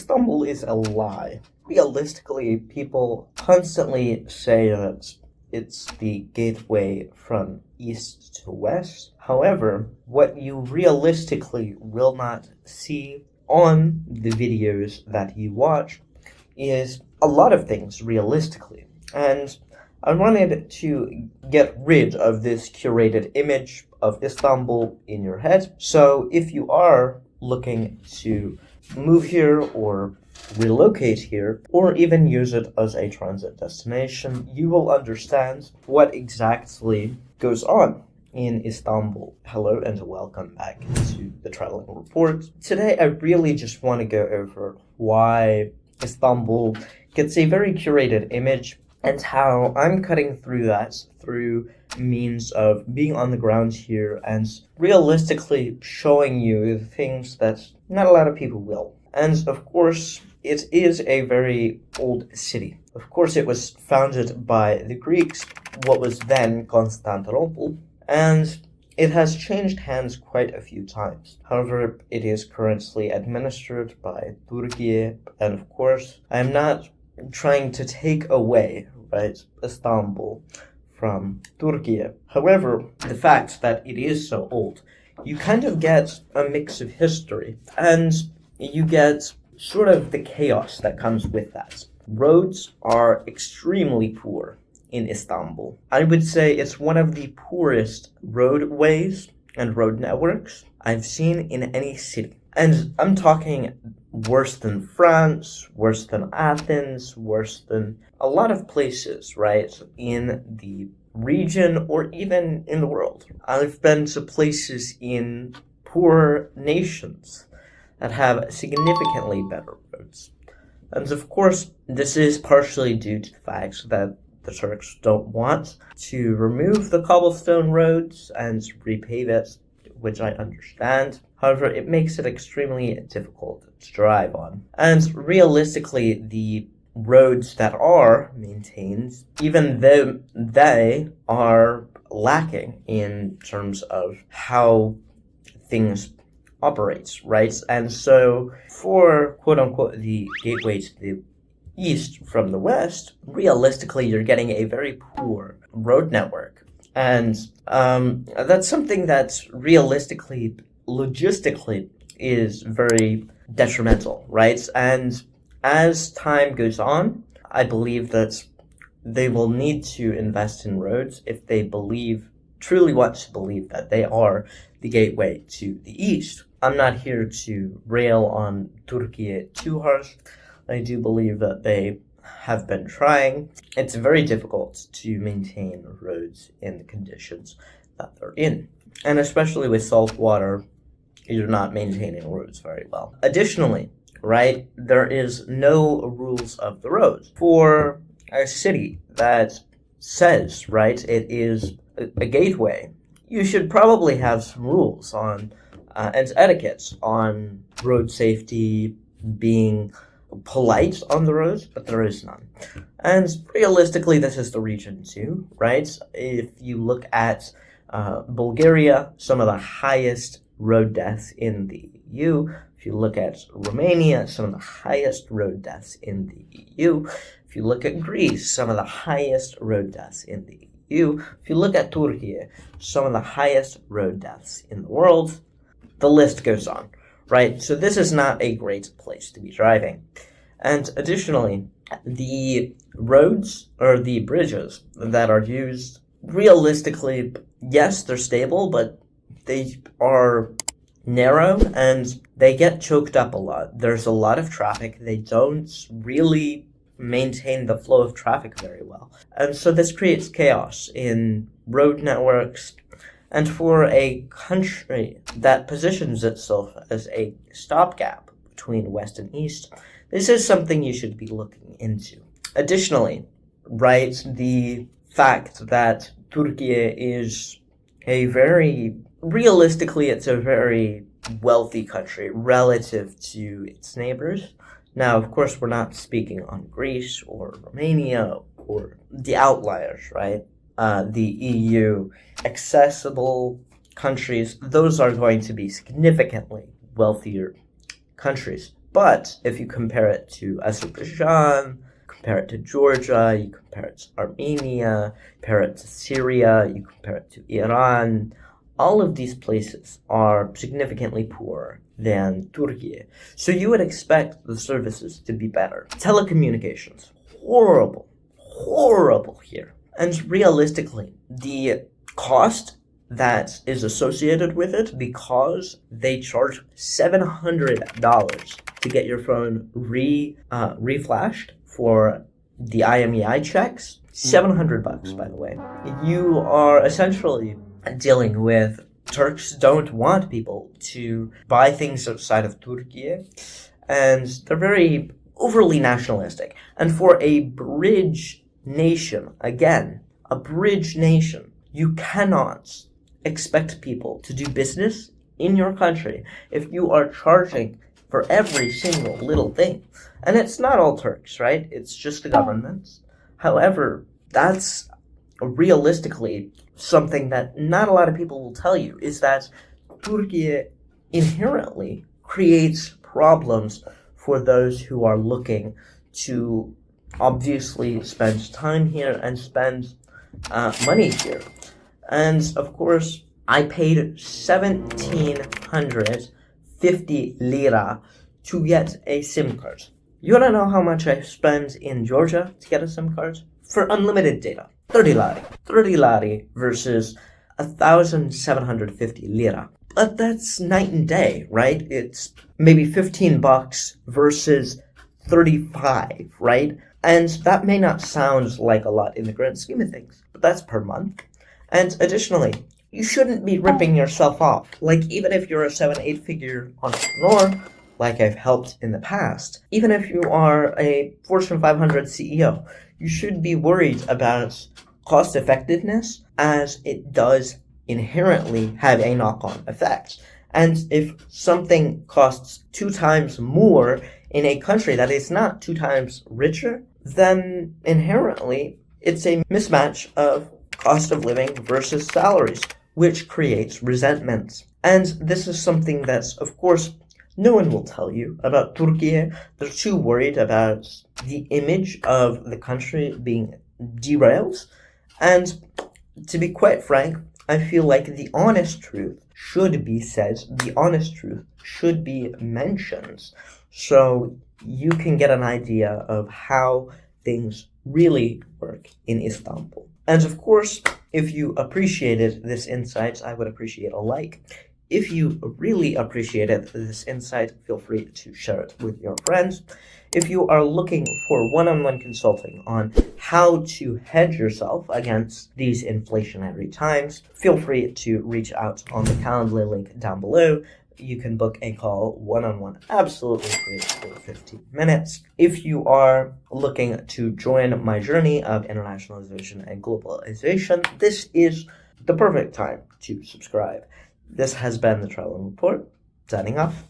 Istanbul is a lie. Realistically, people constantly say that it's the gateway from east to west. However, what you realistically will not see on the videos that you watch is a lot of things realistically. And I wanted to get rid of this curated image of Istanbul in your head. So if you are looking to move here or relocate here, or even use it as a transit destination, you will understand what exactly goes on in Istanbul. Hello and welcome back to the Traveling Report. Today I really just want to go over why Istanbul gets a very curated image and how I'm cutting through that through means of being on the ground here and realistically showing you the things that not a lot of people will. And of course, it is a very old city. Of course, it was founded by the Greeks, what was then Constantinople, and it has changed hands quite a few times. However, it is currently administered by Turkey, and of course, I'm not trying to take away, Istanbul from Turkey. However, the fact that it is so old, you kind of get a mix of history, and you get sort of the chaos that comes with that. Roads are extremely poor in Istanbul. I would say it's one of the poorest roadways and road networks I've seen in any city. And I'm talking worse than France, worse than Athens, worse than a lot of places, in the region or even in the world. I've been to places in poor nations that have significantly better roads. And of course, this is partially due to the fact that the Turks don't want to remove the cobblestone roads and repave it, which I understand. However, it makes it extremely difficult to drive on. And realistically, the roads that are maintained, even though they are lacking in terms of how things operates, And so for quote-unquote the gateway to the east from the west, realistically you're getting a very poor road network. And that's something that realistically, logistically is very detrimental, And as time goes on, I believe that they will need to invest in roads if they truly want to believe that they are the gateway to the east. I'm not here to rail on Turkey too harsh. I do believe that they have been trying. It's very difficult to maintain roads in the conditions that they're in. And especially with salt water, you're not maintaining roads very well. Additionally, there is no rules of the road. For a city that says, it is a gateway, you should probably have some rules on and etiquette on road safety, being polite on the roads, but there is none. And realistically, this is the region too, If you look at Bulgaria, some of the highest road deaths in the EU. If you look at Romania, some of the highest road deaths in the EU. If you look at Greece, some of the highest road deaths in the EU. If you look at Turkey, some of the highest road deaths in the world. The list goes on, So this is not a great place to be driving. And additionally, the roads or the bridges that are used, realistically, yes, they're stable, but they are narrow and they get choked up a lot. There's a lot of traffic. They don't really maintain the flow of traffic very well. And so this creates chaos in road networks. And for a country that positions itself as a stopgap between West and East, this is something you should be looking into. Additionally, the fact that Turkey is realistically, it's a very wealthy country relative to its neighbors. Now, of course, we're not speaking on Greece or Romania or the outliers, the EU accessible countries. Those are going to be significantly wealthier countries. But if you compare it to Azerbaijan, compare it to Georgia, you compare it to Armenia, compare it to Syria, you compare it to Iran, all of these places are significantly poorer than Turkey. So you would expect the services to be better. Telecommunications, horrible here. And realistically, the cost that is associated with it, because they charge $700 to get your phone reflashed for the IMEI checks. $700, by the way. You are essentially dealing with Turks don't want people to buy things outside of Turkey, and they're very overly nationalistic. And for a bridge nation, again, a bridge nation, you cannot expect people to do business in your country if you are charging for every single little thing. And it's not all Turks, right? It's just the governments. However, that's realistically something that not a lot of people will tell you, is that Turkey inherently creates problems for those who are looking to obviously spend time here and spend money here. And of course, I paid 1,750 lira to get a SIM card. You wanna know how much I spent in Georgia to get a SIM card? For unlimited data, 30 lari. 30 lari versus 1,750 lira. But that's night and day, right? It's maybe $15 versus 35, right? And that may not sound like a lot in the grand scheme of things, but that's per month. And additionally, you shouldn't be ripping yourself off. Like, even if you're a 7-8 figure entrepreneur, like I've helped in the past, even if you are a Fortune 500 CEO, you should be worried about cost effectiveness, as it does inherently have a knock-on effect. And if something costs 2 times more in a country that is not 2 times richer, then inherently it's a mismatch of cost of living versus salaries, which creates resentment. And this is something that's, of course, no one will tell you about Turkey. They're too worried about the image of the country being derailed. And to be quite frank, I feel like the honest truth should be said, the honest truth should be mentioned, so you can get an idea of how things really work in Istanbul. And of course, if you appreciated this insight, I would appreciate a like. If you really appreciated this insight, feel free to share it with your friends. If you are looking for one-on-one consulting on how to hedge yourself against these inflationary times, feel free to reach out on the Calendly link down below. You can book a call one-on-one absolutely free for 15 minutes. If you are looking to join my journey of internationalization and globalization, this is the perfect time to subscribe. This has been the Travel Report, signing off.